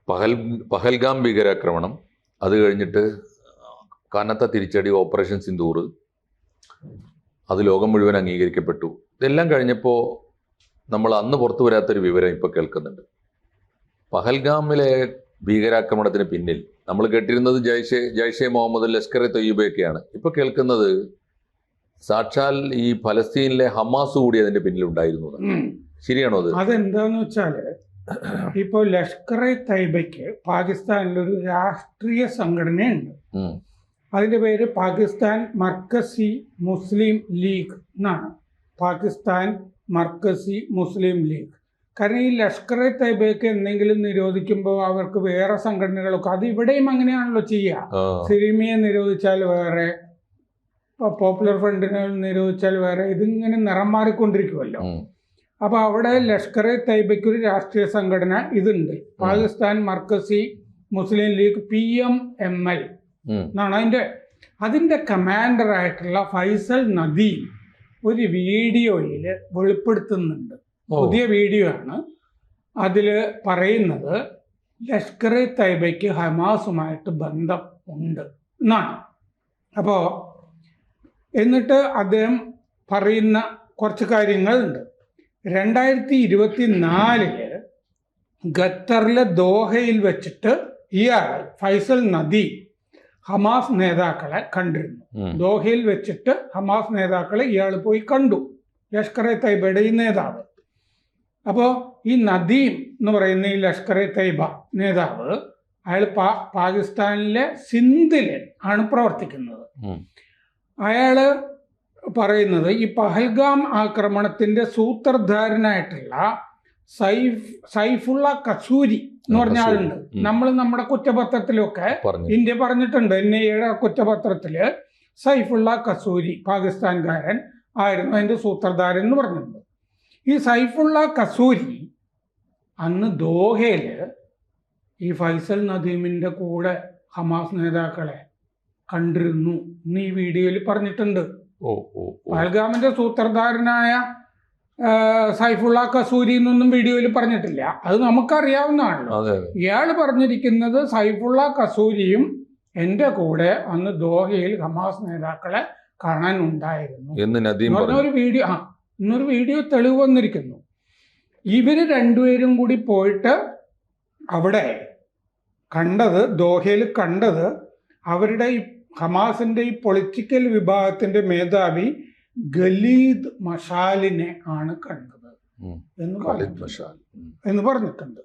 പഹൽഗാം ഭീകരാക്രമണം, അത് കഴിഞ്ഞിട്ട് കനത്ത തിരിച്ചടി ഓപ്പറേഷൻ സിന്ദൂർ, അത് ലോകം മുഴുവൻ അംഗീകരിക്കപ്പെട്ടു. ഇതെല്ലാം കഴിഞ്ഞപ്പോൾ നമ്മൾ അന്ന് പുറത്തു വരാത്തൊരു വിവരം ഇപ്പോൾ കേൾക്കുന്നുണ്ട്. പഹൽഗാമിലെ ഭീകരാക്രമണത്തിന് പിന്നിൽ നമ്മൾ കേട്ടിരുന്നത് ജയ്ഷെ മുഹമ്മദ്, ലഷ്കർ എ തൊയ്യബയൊക്കെയാണ്. ഇപ്പോൾ കേൾക്കുന്നത് സാക്ഷാൽ ഈ ഫലസ്തീനിലെ ഹമാസ് കൂടി അതിന്റെ പിന്നിലുണ്ടായിരുന്നു. ശരിയാണോ അത്? അതെന്താന്ന് വെച്ചാല് ഇപ്പൊ ലഷ്കർ എ തയ്യബയ്ക്ക് പാകിസ്ഥാനിലൊരു രാഷ്ട്രീയ സംഘടനയുണ്ട്. അതിന്റെ പേര് പാകിസ്ഥാൻ മർക്കസി മുസ്ലിം ലീഗ് എന്നാണ്. പാകിസ്ഥാൻ മർക്കസി മുസ്ലിം ലീഗ്. കാരണം ഈ ലഷ്കർ എ തയ്യബയ്ക്ക് എന്തെങ്കിലും നിരോധിക്കുമ്പോൾ അവർക്ക് വേറെ സംഘടനകളൊക്കെ, അത് ഇവിടെയും അങ്ങനെയാണല്ലോ ചെയ്യുക. സിറിമിയെ നിരോധിച്ചാൽ വേറെ, പോപ്പുലർ ഫ്രണ്ടിനെ നിരോധിച്ചാൽ വേറെ, ഇതിങ്ങനെ നിറം മാറിക്കൊണ്ടിരിക്കുമല്ലോ. അപ്പൊ അവിടെ ലഷ്കർ എ തയ്യബയ്ക്ക് ഒരു രാഷ്ട്രീയ സംഘടന ഇതുണ്ട്, പാകിസ്ഥാൻ മർക്കസി മുസ്ലിം ലീഗ്, PMML എന്നാണ് അതിന്റെ കമാൻഡറായിട്ടുള്ള ഫൈസൽ നദീം ഒരു വീഡിയോയിൽ വെളിപ്പെടുത്തുന്നുണ്ട്. പുതിയ വീഡിയോ ആണ്. അതിൽ പറയുന്നത് ലഷ്കർ എ തയ്യബയ്ക്ക് ഹമാസുമായിട്ട് ബന്ധം ഉണ്ട് എന്നാണ്. അപ്പോൾ എന്നിട്ട് അദ്ദേഹം പറയുന്ന കുറച്ച് കാര്യങ്ങളുണ്ട്. 2024 ഖത്തറിലെ ദോഹയിൽ വെച്ചിട്ട് ഇയാൾ ഫൈസൽ നദീം ഹമാസ് നേതാക്കളെ കണ്ടിരുന്നു. ദോഹയിൽ വെച്ചിട്ട് ഹമാസ് നേതാക്കളെ ഇയാൾ പോയി കണ്ടു, ലഷ്കർ എ തയ്യബയുടെ ഈ നേതാവ്. അപ്പോൾ ഈ നദീം എന്ന് പറയുന്ന ഈ ലഷ്കർ എ തയ്യബ നേതാവ്, അയാൾ പാകിസ്ഥാനിലെ സിന്ധിൽ ആണ് പ്രവർത്തിക്കുന്നത്. അയാള് പറയുന്നത് ഈ പഹൽഗാം ആക്രമണത്തിന്റെ സൂത്രധാരനായിട്ടുള്ള സൈഫുള്ള കസൂരി എന്ന് പറഞ്ഞ ആളുണ്ട്. നമ്മുടെ കുറ്റപത്രത്തിലൊക്കെ ഇന്ത്യ പറഞ്ഞിട്ടുണ്ട്, NIA കുറ്റപത്രത്തില് സൈഫുള്ള കസൂരി പാകിസ്ഥാൻകാരൻ ആയിരുന്നു അതിന്റെ സൂത്രധാരൻ എന്ന് പറഞ്ഞിട്ടുണ്ട്. ഈ സൈഫുള്ള കസൂരി അന്ന് ദോഹയില് ഈ ഫൈസൽ നദീമിന്റെ കൂടെ ഹമാസ് നേതാക്കളെ കണ്ടിരുന്നു എന്ന് ഈ വീഡിയോയിൽ പറഞ്ഞിട്ടുണ്ട്. പഹൽഗാമിന്റെ സൂത്രധാരനായ സൈഫുള്ള കസൂരി എന്നൊന്നും വീഡിയോയിൽ പറഞ്ഞിട്ടില്ല, അത് നമുക്കറിയാവുന്നതാണല്ലോ. ഇയാൾ പറഞ്ഞിരിക്കുന്നത് സൈഫുള്ള കസൂരിയും എൻ്റെ കൂടെ അന്ന് ദോഹയിൽ ഹമാസ് നേതാക്കളെ കാണാൻ ഉണ്ടായിരുന്നു എന്നൊരു വീഡിയോ. ഇന്നൊരു വീഡിയോ തെളിവ് വന്നിരിക്കുന്നു. ഇവര് രണ്ടുപേരും കൂടി പോയിട്ട് അവിടെ കണ്ടത്, ദോഹയിൽ കണ്ടത്, അവരുടെ ഈ ഹമാസിന്റെ ഈ പൊളിറ്റിക്കൽ വിഭാഗത്തിന്റെ മേധാവി ഖലീദ് മഷാലിനെ ആണ് കണ്ടത് എന്ന് പറഞ്ഞിട്ടുണ്ട്.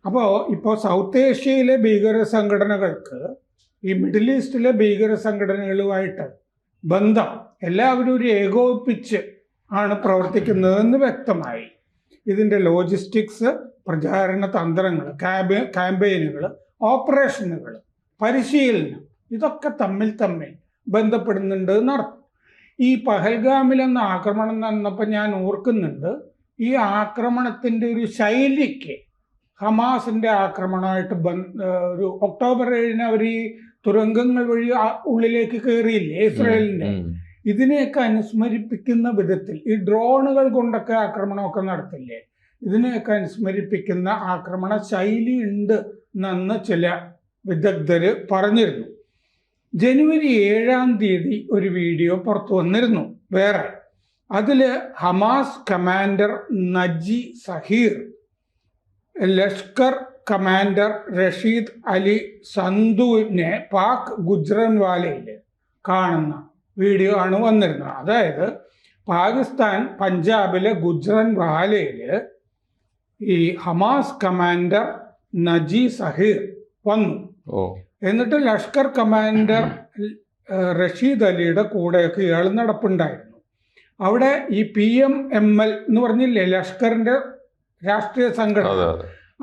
അപ്പോൾ ഇപ്പോൾ സൗത്ത് ഏഷ്യയിലെ ഭീകര സംഘടനകൾക്ക് ഈ മിഡിൽ ഈസ്റ്റിലെ ഭീകര സംഘടനകളുമായിട്ട് ബന്ധം എല്ലാവരും ഒരു ഏകോപിപ്പിച്ച് ആണ് പ്രവർത്തിക്കുന്നതെന്ന് വ്യക്തമായി. ഇതിൻ്റെ ലോജിസ്റ്റിക്സ്, പ്രചാരണ തന്ത്രങ്ങൾ, ക്യാമ്പയിനുകൾ, ഓപ്പറേഷനുകൾ, പരിശീലനം, ഇതൊക്കെ തമ്മിൽ ബന്ധപ്പെടുന്നുണ്ട് എന്നർത്ഥം. ഈ പഹൽഗാമിലെന്ന ആക്രമണം നടന്നപ്പോൾ ഞാൻ ഓർക്കുന്നുണ്ട്, ഈ ആക്രമണത്തിൻ്റെ ഒരു ശൈലിക്ക് ഹമാസിൻ്റെ ആക്രമണമായിട്ട് ഒരു ഒക്ടോബർ 7 അവർ ഈ തുരങ്കങ്ങൾ വഴി ഉള്ളിലേക്ക് കയറിയില്ലേ ഇസ്രായേലിൻ്റെ, ഇതിനെയൊക്കെ അനുസ്മരിപ്പിക്കുന്ന വിധത്തിൽ ഈ ഡ്രോണുകൾ കൊണ്ടൊക്കെ ആക്രമണമൊക്കെ നടത്തില്ലേ, ഇതിനെയൊക്കെ അനുസ്മരിപ്പിക്കുന്ന ആക്രമണ ശൈലി ഉണ്ട് എന്ന് ചില വിദഗ്ധർ പറഞ്ഞിരുന്നു. ജനുവരി 7 ഒരു വീഡിയോ പുറത്തു വന്നിരുന്നു വേറെ. അതിൽ Hamas commander Naji Zaheer Lashkar commander Rasheed Ali സന്ധുവിനെ പാക് ഗുജ്റൻവാലയിൽ കാണുന്ന വീഡിയോ ആണ് വന്നിരുന്നത്. അതായത് പാകിസ്ഥാൻ പഞ്ചാബിലെ ഗുജ്റൻവാലയിൽ ഈ ഹമാസ് കമാൻഡർ നജി സഹീർ വന്നു. എന്നിട്ട് ലഷ്കർ കമാൻഡർ റഷീദ് അലിയുടെ കൂടെയൊക്കെ ഇയാൾ നടപ്പുണ്ടായിരുന്നു. അവിടെ ഈ PMML എന്ന് പറഞ്ഞില്ലേ, ലഷ്കറിന്റെ രാഷ്ട്രീയ സംഘടന,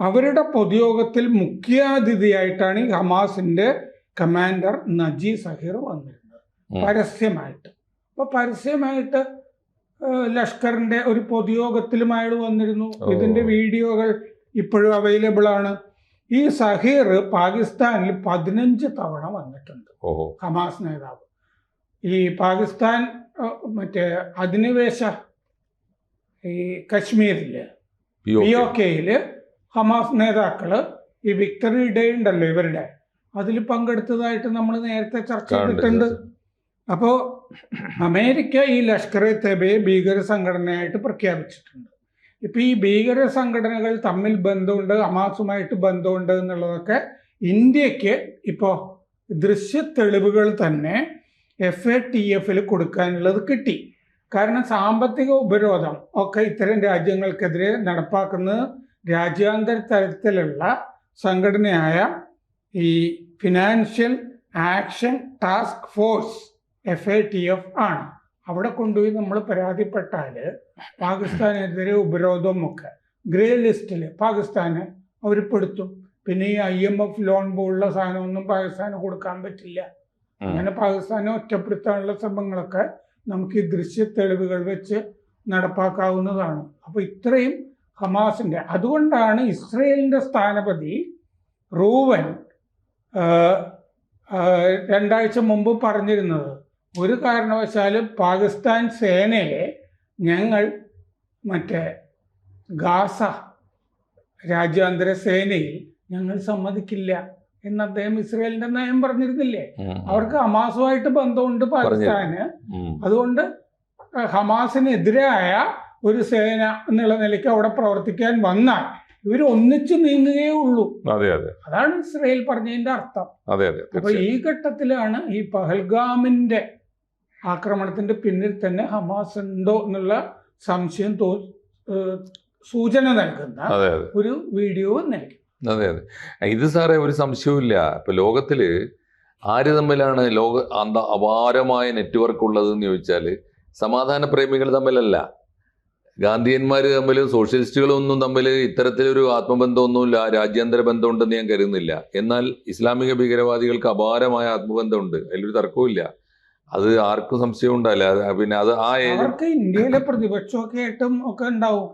അവരുടെ പൊതുയോഗത്തിൽ മുഖ്യാതിഥിയായിട്ടാണ് ഈ ഹമാസിന്റെ കമാൻഡർ നജി സഹീർ വന്നിരുന്നത് പരസ്യമായിട്ട്. അപ്പോൾ പരസ്യമായിട്ട് ലഷ്കറിന്റെ ഒരു പൊതുയോഗത്തിലും അയാൾ വന്നിരുന്നു. ഇതിന്റെ വീഡിയോകൾ ഇപ്പോഴും അവൈലബിൾ ആണ്. ഈ സഹീർ പാകിസ്ഥാനിൽ 15 തവണ വന്നിട്ടുണ്ട്, ഹമാസ് നേതാവ്. ഈ പാകിസ്ഥാൻ മറ്റേ അധിനിവേശ ഈ കശ്മീരില് POKയില് ഹമാസ് നേതാക്കള് ഈ വിക്ടറി ഡേ ഉണ്ടല്ലോ ഇവരുടെ, അതിൽ പങ്കെടുത്തതായിട്ട് നമ്മൾ നേരത്തെ ചർച്ച ചെയ്തിട്ടുണ്ട്. അപ്പോൾ അമേരിക്ക ഈ ലഷ്കർ എ തൈബയെ ഭീകര സംഘടനയായിട്ട് പ്രഖ്യാപിച്ചിട്ടുണ്ട്. ഇപ്പോൾ ഈ ഭീകര സംഘടനകൾ തമ്മിൽ ബന്ധമുണ്ട്, ഹമാസുമായിട്ട് ബന്ധമുണ്ട് എന്നുള്ളതൊക്കെ ഇന്ത്യക്ക് ഇപ്പോൾ ദൃശ്യ തെളിവുകൾ തന്നെ FATF കൊടുക്കാനുള്ളത് കിട്ടി. കാരണം സാമ്പത്തിക ഉപരോധം ഒക്കെ ഇത്തരം രാജ്യങ്ങൾക്കെതിരെ നടപ്പാക്കുന്നത് രാജ്യാന്തര തലത്തിലുള്ള സംഘടനയായ ഈ financial action task force FATF ആണ്. അവിടെ കൊണ്ടുപോയി നമ്മൾ പരാതിപ്പെട്ടാൽ പാകിസ്ഥാനെതിരെ ഉപരോധമൊക്കെ ഗ്രേ ലിസ്റ്റിൽ പാകിസ്ഥാനെ അവർ പെടുത്തും. പിന്നെ ഈ IMF ലോൺ പോലുള്ള സാധനമൊന്നും പാകിസ്ഥാന് കൊടുക്കാൻ പറ്റില്ല. അങ്ങനെ പാകിസ്ഥാനെ ഒറ്റപ്പെടുത്താനുള്ള ശ്രമങ്ങളൊക്കെ നമുക്ക് ഈ ദൃശ്യ തെളിവുകൾ വെച്ച് നടപ്പാക്കാവുന്നതാണ്. അപ്പോൾ ഇത്രയും ഹമാസിൻ്റെ, അതുകൊണ്ടാണ് ഇസ്രയേലിൻ്റെ സ്ഥാനപതി റൂവൻ 2 ആഴ്ച മുമ്പ് പറഞ്ഞിരുന്നത്, ഒരു കാരണവശാലും പാകിസ്ഥാൻ സേനയെ ഞങ്ങൾ മറ്റേ ഗാസ രാജ്യാന്തര സേനയിൽ ഞങ്ങൾ സമ്മതിക്കില്ല എന്ന് അദ്ദേഹം ഇസ്രയേലിന്റെ നയം പറഞ്ഞിരുന്നില്ലേ. അവർക്ക് ഹമാസുമായിട്ട് ബന്ധമുണ്ട് പാകിസ്ഥാന്. അതുകൊണ്ട് ഹമാസിനെതിരായ ഒരു സേന എന്നുള്ള നിലയ്ക്ക് അവിടെ പ്രവർത്തിക്കാൻ വന്നാൽ ഇവർ ഒന്നിച്ചു നീങ്ങുകയേ ഉള്ളൂ. അതാണ് ഇസ്രയേൽ പറഞ്ഞതിന്റെ അർത്ഥം. അപ്പൊ ഈ ഘട്ടത്തിലാണ് ഈ പഹൽഗാമിന്റെ ആക്രമണത്തിന്റെ പിന്നിൽ തന്നെ ഹമാസ് ഉണ്ടോ എന്നുള്ള സംശയം സൂചന നൽകുന്ന ഒരു വീഡിയോ നൽകി. അതെ, ഇത് സാറേ ഒരു സംശയവുമില്ല. ഇപ്പൊ ലോകത്തില് ആര് തമ്മിലാണ് അപാരമായ നെറ്റ്വർക്ക് ഉള്ളതെന്ന് ചോദിച്ചാൽ സമാധാന പ്രേമികൾ തമ്മിലല്ല, ഗാന്ധിയന്മാർ തമ്മിലും സോഷ്യലിസ്റ്റുകളും ഒന്നും തമ്മിൽ ഇത്തരത്തിലൊരു ആത്മബന്ധമൊന്നുമില്ല, രാജ്യാന്തര ബന്ധമുണ്ടെന്ന് ഞാൻ കരുതുന്നില്ല. എന്നാൽ ഇസ്ലാമിക ഭീകരവാദികൾക്ക് അപാരമായ ആത്മബന്ധമുണ്ട്, അതിലൊരു തർക്കവുമില്ല. അത് ആർക്കും സംശയം ഉണ്ടാവില്ല. പിന്നെ അത് ഇന്ത്യയിലെ പ്രതിപക്ഷമൊക്കെ ആയിട്ടും ഒക്കെ ഉണ്ടാവും,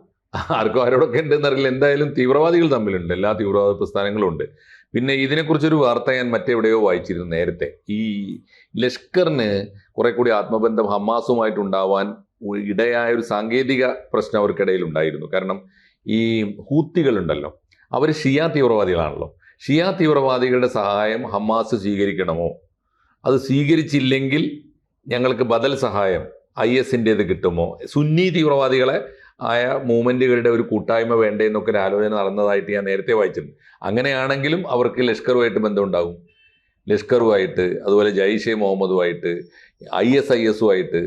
ആർക്കും ആരോടൊക്കെ ഉണ്ടെന്നറിയില്ല. എന്തായാലും തീവ്രവാദികൾ തമ്മിലുണ്ട്, എല്ലാ തീവ്രവാദ പ്രസ്ഥാനങ്ങളും ഉണ്ട്. പിന്നെ ഇതിനെക്കുറിച്ചൊരു വാർത്ത ഞാൻ മറ്റെവിടെയോ വായിച്ചിരുന്നു നേരത്തെ. ഈ ലഷ്കറിന് കുറെ കൂടി ആത്മബന്ധം ഹമാസുമായിട്ടുണ്ടാവാൻ ഇടയായ ഒരു സാങ്കേതിക പ്രശ്നം അവർക്കിടയിൽ ഉണ്ടായിരുന്നു. കാരണം ഈ ഹൂത്തികളുണ്ടല്ലോ, അവർ ഷിയ തീവ്രവാദികളാണല്ലോ. ഷിയ തീവ്രവാദികളുടെ സഹായം ഹമാസ് സ്വീകരിക്കണമോ, അത് സ്വീകരിച്ചില്ലെങ്കിൽ ഞങ്ങൾക്ക് ബദൽ സഹായം IS-ൻ്റേത് കിട്ടുമോ, സുന്നി തീവ്രവാദികളെ ആയ മൂവ്മെൻറ്റുകളുടെ ഒരു കൂട്ടായ്മ വേണ്ടേ എന്നൊക്കെ ഒരു ആലോചന നടന്നതായിട്ട് ഞാൻ നേരത്തെ വായിച്ചിട്ടുണ്ട്. അങ്ങനെയാണെങ്കിലും അവർക്ക് ലഷ്കറുമായിട്ട് ബന്ധമുണ്ടാകും, ലഷ്കറുമായിട്ട്, അതുപോലെ ജയ്ഷെ മുഹമ്മദുമായിട്ട്, ISIS-ഉമായിട്ട്.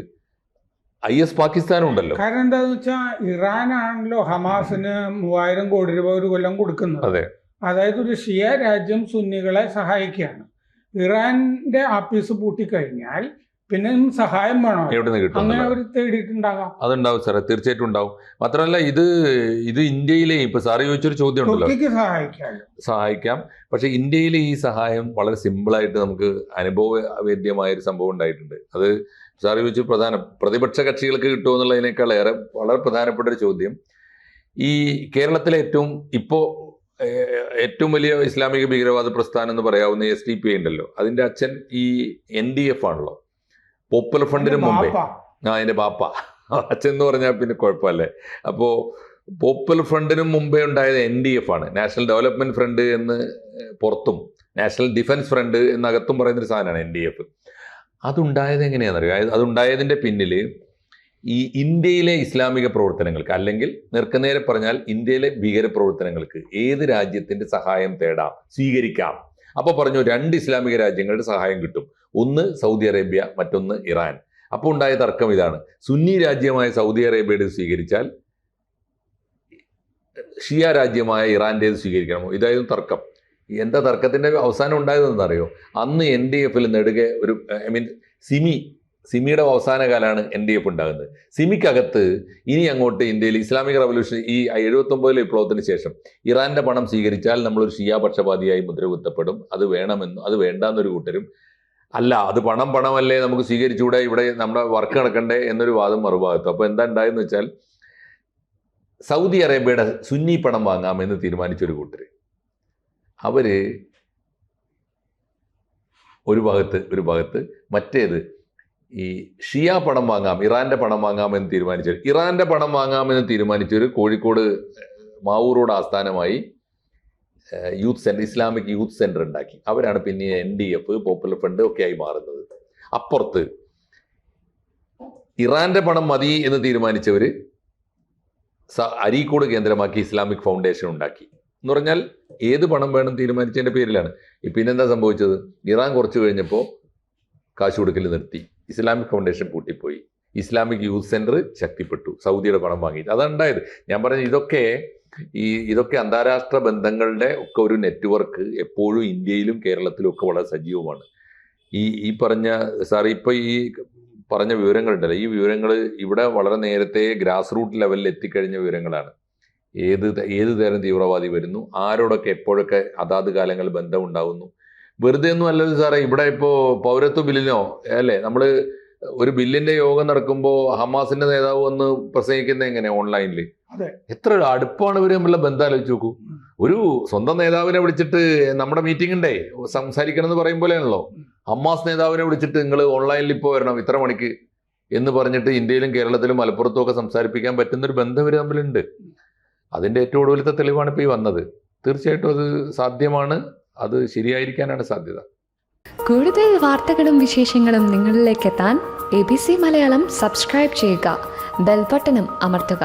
IS പാകിസ്ഥാനും ഉണ്ടല്ലോ. കാരണം എന്താണെന്ന് വെച്ചാൽ ഇറാനാണല്ലോ ഹമാസിന് 3000 കോടി രൂപ ഒരു കൊല്ലം കൊടുക്കുന്നത്. അതെ, അതായത് ഒരു ഷിയ രാജ്യം സുന്നികളെ സഹായിക്കുകയാണ്. ഇറാന്റെ ആപ്പീസ് പൂട്ടിക്കഴിഞ്ഞാൽ പിന്നെ സഹായം വേണോ, എവിടെ നിന്ന് കിട്ടും? അങ്ങനെ അവർ തേടിയിട്ടുണ്ടാകാം. അതുണ്ടാവും സാറേ, തീർച്ചയായിട്ടും ഉണ്ടാവും. മാത്രമല്ല ഇത് ഇന്ത്യയിലെ ഇപ്പൊ സാറ് ചോദിച്ചൊരു ചോദ്യം ഉണ്ടല്ലോ, സഹായിക്കാം. പക്ഷെ ഇന്ത്യയിലെ ഈ സഹായം വളരെ സിമ്പിളായിട്ട് നമുക്ക് അനുഭവവേദ്യമായൊരു സംഭവം ഉണ്ടായിട്ടുണ്ട്. അത് സാറ് ചോദിച്ചു പ്രതിപക്ഷ കക്ഷികൾക്ക് കിട്ടുമോ എന്നുള്ളതിനേക്കാൾ ഏറെ വളരെ പ്രധാനപ്പെട്ട ഒരു ചോദ്യം. ഈ കേരളത്തിലെ ഏറ്റവും വലിയ ഇസ്ലാമിക ഭീകരവാദ പ്രസ്ഥാനം എന്ന് പറയാവുന്ന SDPI ഉണ്ടല്ലോ, അതിന്റെ അച്ഛൻ ഈ NDF ആണല്ലോ, പോപ്പുലർ ഫ്രണ്ടിന് മുമ്പേ. അതിന്റെ ബാപ്പ, അച്ഛൻ എന്ന് പറഞ്ഞാൽ പിന്നെ കുഴപ്പമല്ലേ. അപ്പോൾ പോപ്പുലർ ഫ്രണ്ടിനും മുമ്പേ ഉണ്ടായത് NDF ആണ്, നാഷണൽ ഡെവലപ്മെന്റ് ഫ്രണ്ട് എന്ന് പുറത്തും നാഷണൽ ഡിഫൻസ് ഫ്രണ്ട് എന്നകത്തും പറയുന്നൊരു സാധനമാണ് NDF. അതുണ്ടായത് എങ്ങനെയാണെന്നറിയോ? അതുണ്ടായതിൻ്റെ പിന്നിൽ ഈ ഇന്ത്യയിലെ ഇസ്ലാമിക പ്രവർത്തനങ്ങൾക്ക്, അല്ലെങ്കിൽ നേർക്കുനേരെ പറഞ്ഞാൽ ഇന്ത്യയിലെ ഭീകര പ്രവർത്തനങ്ങൾക്ക് ഏത് രാജ്യത്തിന്റെ സഹായം തേടാം, സ്വീകരിക്കാം. അപ്പോൾ പറഞ്ഞു 2 ഇസ്ലാമിക രാജ്യങ്ങളുടെ സഹായം കിട്ടും, ഒന്ന് സൗദി അറേബ്യ, മറ്റൊന്ന് ഇറാൻ. അപ്പോൾ ഉണ്ടായ തർക്കം ഇതാണ്, സുന്നി രാജ്യമായ സൗദി അറേബ്യയുടെ സ്വീകരിച്ചാൽ ഷിയ രാജ്യമായ ഇറാൻ്റേത് സ്വീകരിക്കണമോ, ഇതായിരുന്നു തർക്കം. എന്താ തർക്കത്തിന്റെ അവസാനം ഉണ്ടായതെന്ന് അറിയോ? അന്ന് NDF-ൽ നെടുകെ ഒരു സിമിയുടെ അവസാന കാലമാണ് NDF ഉണ്ടാകുന്നത്. സിമിക്കകത്ത് ഇനി അങ്ങോട്ട് ഇന്ത്യയിൽ ഇസ്ലാമിക് റവല്യൂഷൻ ഈ 79 വിപ്ലവത്തിന് ശേഷം ഇറാന്റെ പണം സ്വീകരിച്ചാൽ നമ്മളൊരു ഷിയ പക്ഷപാതിയായി മുദ്രകുത്തപ്പെടും, അത് വേണമെന്നും അത് വേണ്ടാന്നൊരു കൂട്ടരും, അല്ല അത് പണമല്ലേ നമുക്ക് സ്വീകരിച്ചുകൂടെ, ഇവിടെ നമ്മുടെ വർക്ക് നടക്കണ്ടേ എന്നൊരു വാദം മറുഭാഗത്ത്. അപ്പോൾ എന്താ ഉണ്ടായെന്ന് വെച്ചാൽ സൗദി അറേബ്യയുടെ സുന്നി പണം വാങ്ങാമെന്ന് തീരുമാനിച്ചൊരു കൂട്ടർ, അവര് ഒരു ഭാഗത്ത് മറ്റേത് ഈ ഷിയ പണം വാങ്ങാം, ഇറാന്റെ പണം വാങ്ങാമെന്ന് തീരുമാനിച്ചൊരു കോഴിക്കോട് മാവൂർ റോഡ് ആസ്ഥാനമായി youth centre, Islamic youth centre ഉണ്ടാക്കി. അവരാണ് പിന്നെ NDF, പോപ്പുലർ ഫ്രണ്ട് ഒക്കെ ആയി മാറുന്നത്. അപ്പുറത്ത് ഇറാന്റെ പണം മതി എന്ന് തീരുമാനിച്ചവർ അരീക്കോട് കേന്ദ്രമാക്കി ഇസ്ലാമിക് ഫൗണ്ടേഷൻ ഉണ്ടാക്കി. എന്ന് പറഞ്ഞാൽ ഏത് പണം വേണം തീരുമാനിച്ചതിൻ്റെ പേരിലാണ്. പിന്നെന്താ സംഭവിച്ചത്? ഇറാൻ കുറച്ച് കഴിഞ്ഞപ്പോൾ കാശ് കൊടുക്കൽ നിർത്തി, ഇസ്ലാമിക് ഫൗണ്ടേഷൻ പൂട്ടിപ്പോയി, ഇസ്ലാമിക് യൂത്ത് സെൻറ്റർ ശക്തിപ്പെട്ടു, സൗദിയുടെ പണം വാങ്ങിയിട്ട്. അതാണ് ഉണ്ടായത്. ഞാൻ പറഞ്ഞത് ഇതൊക്കെ അന്താരാഷ്ട്ര ബന്ധങ്ങളുടെ ഒക്കെ ഒരു നെറ്റ്വർക്ക് എപ്പോഴും ഇന്ത്യയിലും കേരളത്തിലും ഒക്കെ വളരെ സജീവമാണ്. ഈ പറഞ്ഞ സാർ ഇപ്പോൾ ഈ പറഞ്ഞ വിവരങ്ങളുണ്ടല്ലോ, ഈ വിവരങ്ങൾ ഇവിടെ വളരെ നേരത്തെ ഗ്രാസ് റൂട്ട് ലെവലിൽ എത്തിക്കഴിഞ്ഞ വിവരങ്ങളാണ്. ഏത് തരം തീവ്രവാദി വരുന്നു, ആരോടൊക്കെ എപ്പോഴൊക്കെ അതാത് കാലങ്ങൾ ബന്ധമുണ്ടാവുന്നു. വെറുതെ ഒന്നും അല്ലല്ലോ സാറേ. ഇവിടെ ഇപ്പോൾ പൗരത്വ ബില്ലിനോ അല്ലേ, നമ്മൾ ഒരു ബില്ലിന്റെ യോഗം നടക്കുമ്പോൾ ഹമാസിന്റെ നേതാവ് വന്ന് പ്രസംഗിക്കുന്നത് എങ്ങനെ ഓൺലൈനിൽ? എത്ര അടുപ്പാണ് ഇവർ തമ്മിലുള്ള ബന്ധം ആലോചിച്ച് നോക്കൂ. ഒരു സ്വന്തം നേതാവിനെ വിളിച്ചിട്ട് നമ്മുടെ മീറ്റിംഗ് ഉണ്ടേ സംസാരിക്കണം എന്ന് പറയും പോലെയാണല്ലോ. ഹമാസ് നേതാവിനെ വിളിച്ചിട്ട് നിങ്ങൾ ഓൺലൈനിൽ ഇപ്പോൾ വരണം ഇത്ര മണിക്ക് എന്ന് പറഞ്ഞിട്ട് ഇന്ത്യയിലും കേരളത്തിലും മലപ്പുറത്തും ഒക്കെ സംസാരിപ്പിക്കാൻ പറ്റുന്നൊരു ബന്ധം ഇവർ തമ്മിലുണ്ട്. അതിൻ്റെ ഏറ്റവും ഒടുവിലത്തെ തെളിവാണ് ഇപ്പോൾ ഈ വന്നത്. തീർച്ചയായിട്ടും അത് സാധ്യമാണ്, അത് ശരിയായിരിക്കാനാണ് സാധ്യത. കൂടുതൽ വാർത്തകളും വിശേഷങ്ങളും നിങ്ങളിലേക്ക് എത്താൻ ABC മലയാളം സബ്സ്ക്രൈബ് ചെയ്യുക, ബെൽ ബട്ടണും അമർത്തുക.